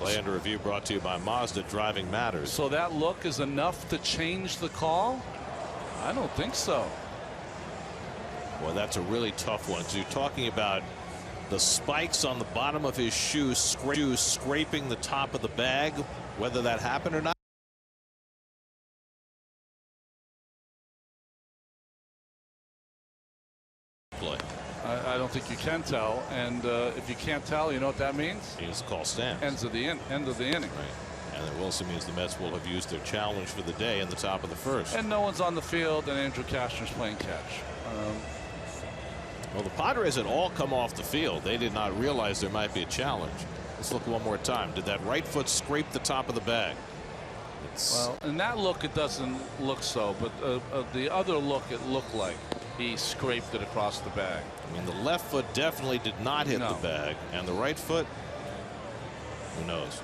Play under review brought to you by Mazda. Driving matters. So that look is enough to change the call? I don't think so. Well, that's a really tough one. So you're talking about the spikes on the bottom of his shoes scraping the top of the bag, whether that happened or not. Play. I don't think you can tell, and if you can't tell, you know what that means? He needs to call stands. End of the inning. Right. And then Wilson means the Mets will have used their challenge for the day in the top of the first. And no one's on the field, and Andrew Cashner's playing catch. Well, the Padres had all come off the field. They did not realize there might be a challenge. Let's look one more time. Did that right foot scrape the top of the bag? Well, in that look, it doesn't look so, but the other look, it looked like he scraped it across the bag. I mean, the left foot definitely did not hit the bag, and the right foot, who knows?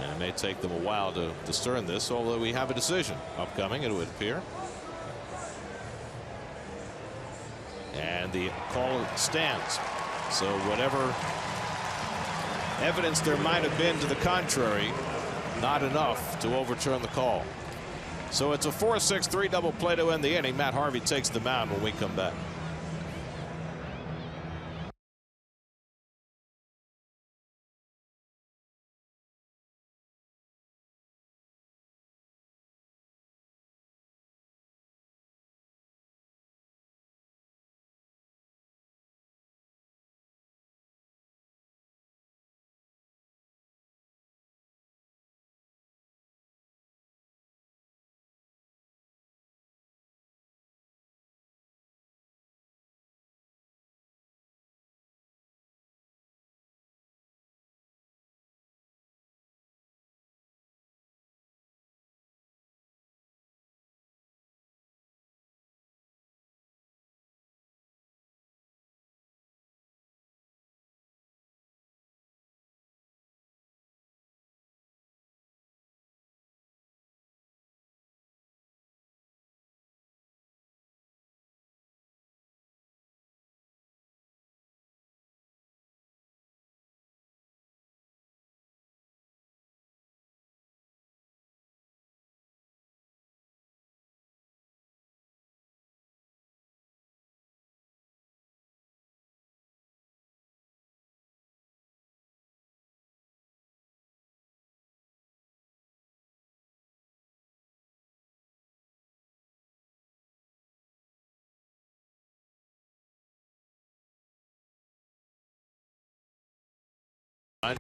And it may take them a while to discern this, although we have a decision upcoming, it would appear. And the call stands. So whatever evidence there might have been to the contrary, not enough to overturn the call. So it's a 4-6-3 double play to end the inning. Matt Harvey takes the mound when we come back.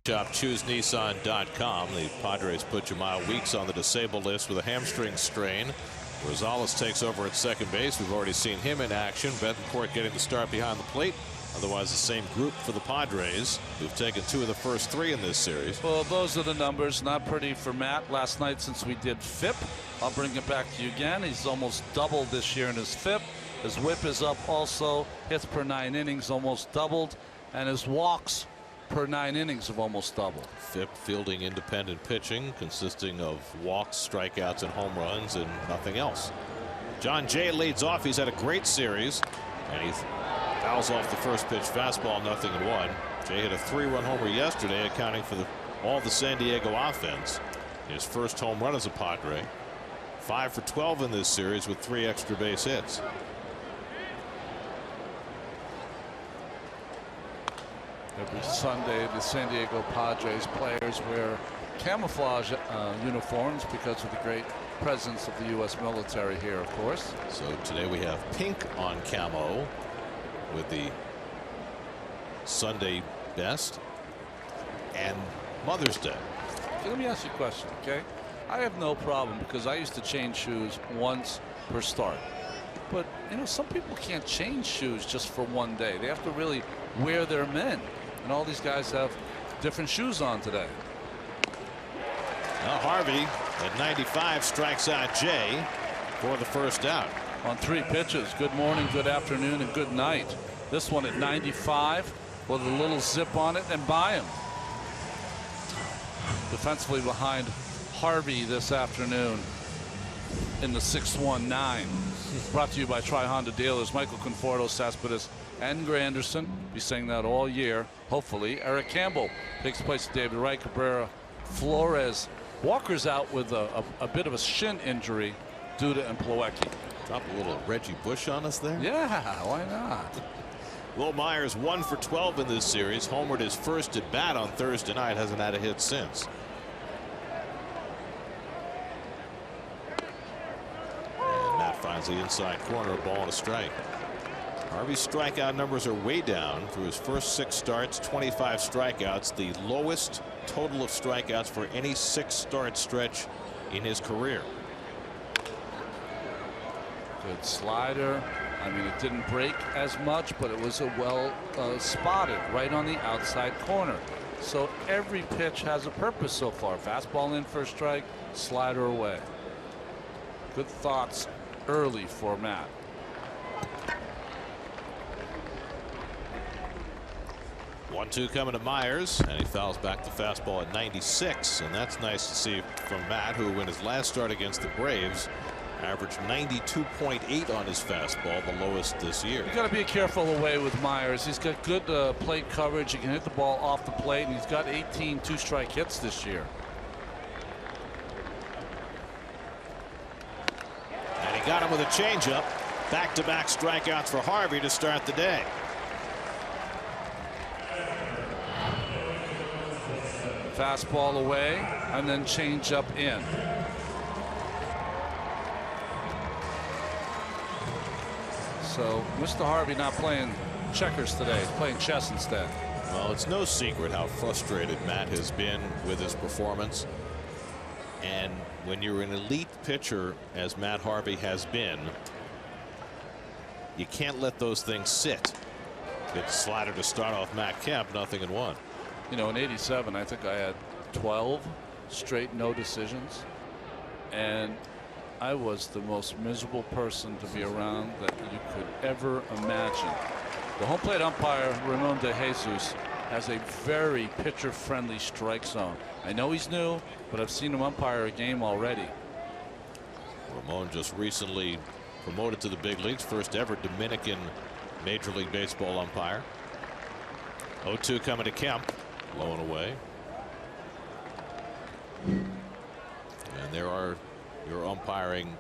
Shop ChooseNissan.com. The Padres put Jamal Weeks on the disabled list with a hamstring strain. Rosales takes over at second base. We've already seen him in action. Betancourt getting the start behind the plate. Otherwise, the same group for the Padres, who've taken 2 of the first 3 in this series. Well, those are the numbers. Not pretty for Matt. Last night, since we did FIP, I'll bring it back to you again. He's almost doubled this year in his FIP. His WHIP is up also. Hits per 9 innings almost doubled. And his walks per 9 innings have almost doubled. FIP, fielding independent pitching, consisting of walks, strikeouts, and home runs, and nothing else. John Jay leads off. He's had a great series, and he fouls off the first pitch fastball, 0-1. Jay hit a 3-run homer yesterday, accounting for all the San Diego offense. His first home run as a Padre. 5 for 12 in this series with 3 extra base hits. Every Sunday, the San Diego Padres players wear camouflage uniforms because of the great presence of the U.S. military here, of course. So today we have pink on camo with the Sunday best and Mother's Day. Okay, let me ask you a question, okay? I have no problem because I used to change shoes once per start. But, you know, some people can't change shoes just for one day. They have to really wear their men. And all these guys have different shoes on today. Now Harvey at 95 strikes out Jay for the first out. On 3 pitches. Good morning, good afternoon, and good night. This one at 95 with a little zip on it and by him. Defensively behind Harvey this afternoon in the 6-1-9. Brought to you by Tri-Honda dealers Michael Conforto, Cespedes, and Granderson. Be saying that all year. Hopefully, Eric Campbell takes place with David Wright, Cabrera, Flores. Walker's out with a bit of a shin injury due to Plawecki. Drop a little Reggie Bush on us there. Yeah, why not? Wil Myers 1 for 12 in this series. Homered his first at bat on Thursday night. Hasn't had a hit since. And Matt finds the inside corner, ball and a strike. Harvey's strikeout numbers are way down through his first 6 starts, 25 strikeouts, the lowest total of strikeouts for any 6-start stretch in his career. Good slider. I mean, it didn't break as much, but it was a well spotted right on the outside corner. So every pitch has a purpose so far. Fastball in for a strike, slider away. Good thoughts early for Matt. 1-2 coming to Myers, and he fouls back the fastball at 96, and that's nice to see from Matt, who in his last start against the Braves averaged 92.8 on his fastball, the lowest this year. You got to be careful away with Myers. He's got good plate coverage. He can hit the ball off the plate, and he's got 18 two-strike hits this year. And he got him with a changeup. Back-to-back strikeouts for Harvey to start the day. Fastball away and then change up in. So Mr. Harvey not playing checkers today. He's playing chess instead. Well, it's no secret how frustrated Matt has been with his performance. And when you're an elite pitcher, as Matt Harvey has been, you can't let those things sit. Good slider to start off Matt Kemp, 0-1. You know, in '87, I think I had 12 straight no decisions, and I was the most miserable person to be around that you could ever imagine. The home plate umpire, Ramon de Jesus, has a very pitcher-friendly strike zone. I know he's new, but I've seen him umpire a game already. Ramon just recently promoted to the big leagues, first ever Dominican Major League Baseball umpire. 0-2 coming to Kemp. Low and away. And there are your umpiring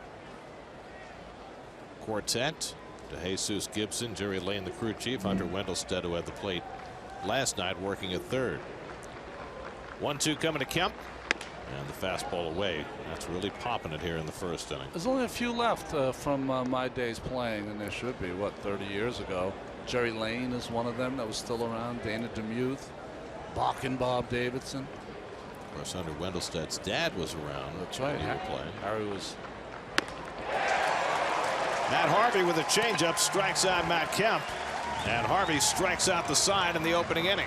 quartet. DeJesus, Gibson, Jerry Lane, the crew chief, Hunter Wendelstedt, who had the plate last night, working at third. 1-2 coming to Kemp. And the fastball away. That's really popping it here in the first inning. There's only a few left from my days playing, and there should be, what, 30 years ago. Jerry Lane is one of them that was still around. Dana DeMuth. Bach and Bob Davidson. Of course, Hunter Wendelstedt's dad was around. That's right. He was playing. Harry was. Matt Harvey with a changeup strikes out Matt Kemp, and Harvey strikes out the side in the opening inning.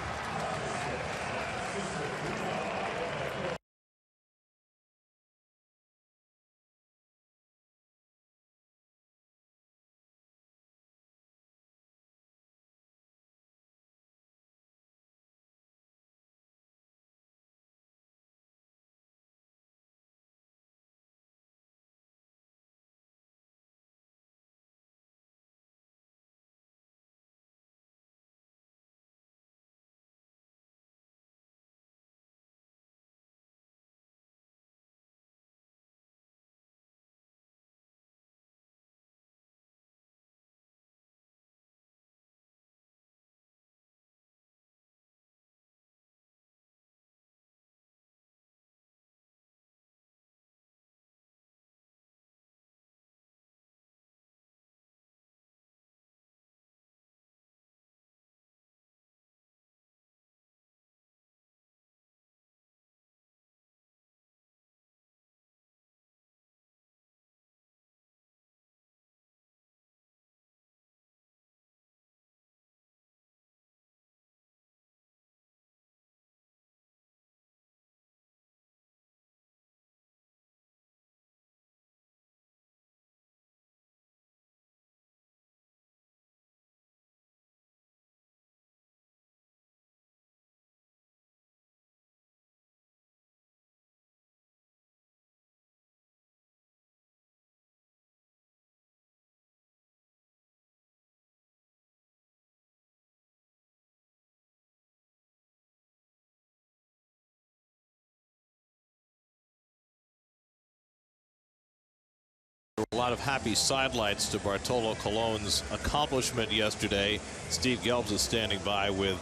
A lot of happy sidelights to Bartolo Colon's accomplishment yesterday. Steve Gelbs is standing by with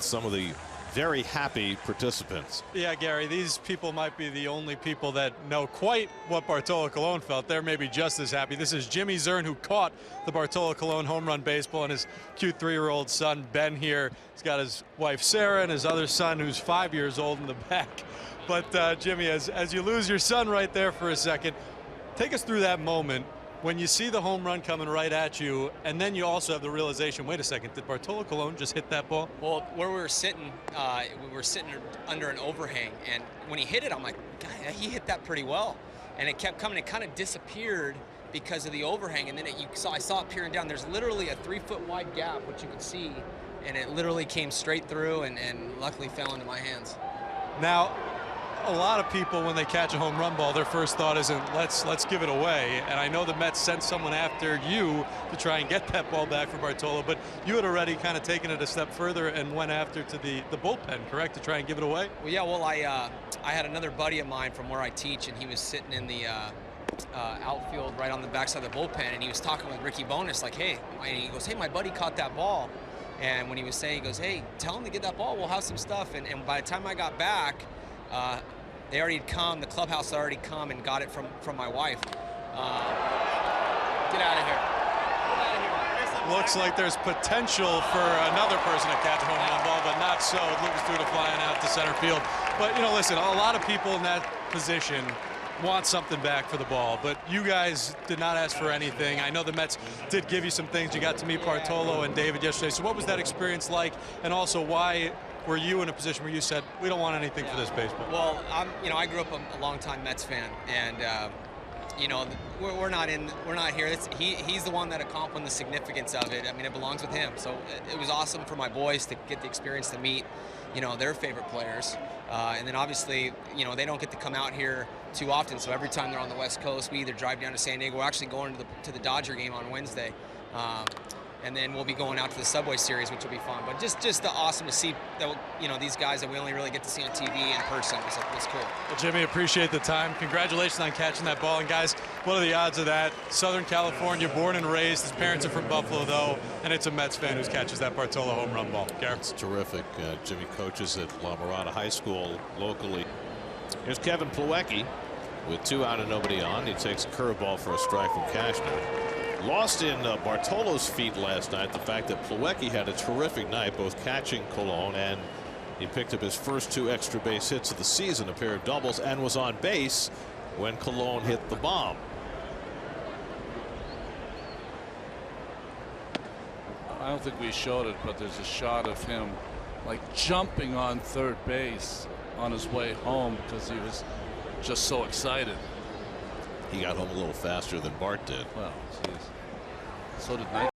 some of the very happy participants. Yeah, Gary, these people might be the only people that know quite what Bartolo Colon felt. They're maybe just as happy. This is Jimmy Zern, who caught the Bartolo Colon home run baseball, and his cute 3-year-old son, Ben, here. He's got his wife, Sarah, and his other son, who's 5 years old, in the back. But, Jimmy, as you lose your son right there for a second, take us through that moment when you see the home run coming right at you, and then you also have the realization, wait a second, did Bartolo Colon just hit that ball? Well, where we were sitting under an overhang, and when he hit it, I'm like, God, he hit that pretty well. And it kept coming, it kind of disappeared because of the overhang, and then I saw it peering down. There's literally a 3-foot wide gap, which you could see, and it literally came straight through and luckily fell into my hands. Now, a lot of people, when they catch a home run ball, their first thought isn't let's give it away. And I know the Mets sent someone after you to try and get that ball back for Bartolo, but you had already kind of taken it a step further and went after to the bullpen, correct, to try and give it away? Well, yeah. Well, I had another buddy of mine from where I teach, and he was sitting in the outfield right on the backside of the bullpen, and he was talking with Ricky Bones, like, hey, and he goes, hey, my buddy caught that ball. And when he was saying, he goes, hey, tell him to get that ball. We'll have some stuff. And by the time I got back, they already had come, the clubhouse had already come and got it from my wife. Get out of here. Looks like there's potential for another person to catch a home run ball, but not so. Lucas Duda flying out to center field. But, you know, listen, a lot of people in that position want something back for the ball, but you guys did not ask for anything. I know the Mets did give you some things. You got to meet Bartolo and David yesterday. So what was that experience like? And also, why were you in a position where you said, we don't want anything for this baseball? Well, I grew up a longtime Mets fan, and you know, we're not here. He's the one that accomplished the significance of it. I mean, it belongs with him. So it was awesome for my boys to get the experience to meet, you know, their favorite players. And then obviously, you know, they don't get to come out here too often. So every time they're on the West Coast, we either drive down to San Diego. We're actually going to the Dodger game on Wednesday. And then we'll be going out to the Subway Series, which will be fun. But just awesome to see that, you know, these guys that we only really get to see on TV in person. It's cool. Well, Jimmy, appreciate the time. Congratulations on catching that ball. And guys, what are the odds of that? Southern California, born and raised. His parents are from Buffalo, though, and it's a Mets fan who catches that Bartolo home run ball. Garrett. It's terrific. Jimmy coaches at La Mirada High School locally. Here's Kevin Plawecki with 2 out and nobody on. He takes a curveball for a strike from Cashner. Lost in Bartolo's feet last night the fact that Plawecki had a terrific night, both catching Colon, and he picked up his first 2 extra base hits of the season, a pair of doubles, and was on base when Colon hit the bomb. I don't think we showed it, but there's a shot of him like jumping on third base on his way home because he was just so excited. He got home a little faster than Bart did. Well, geez. So did Knight.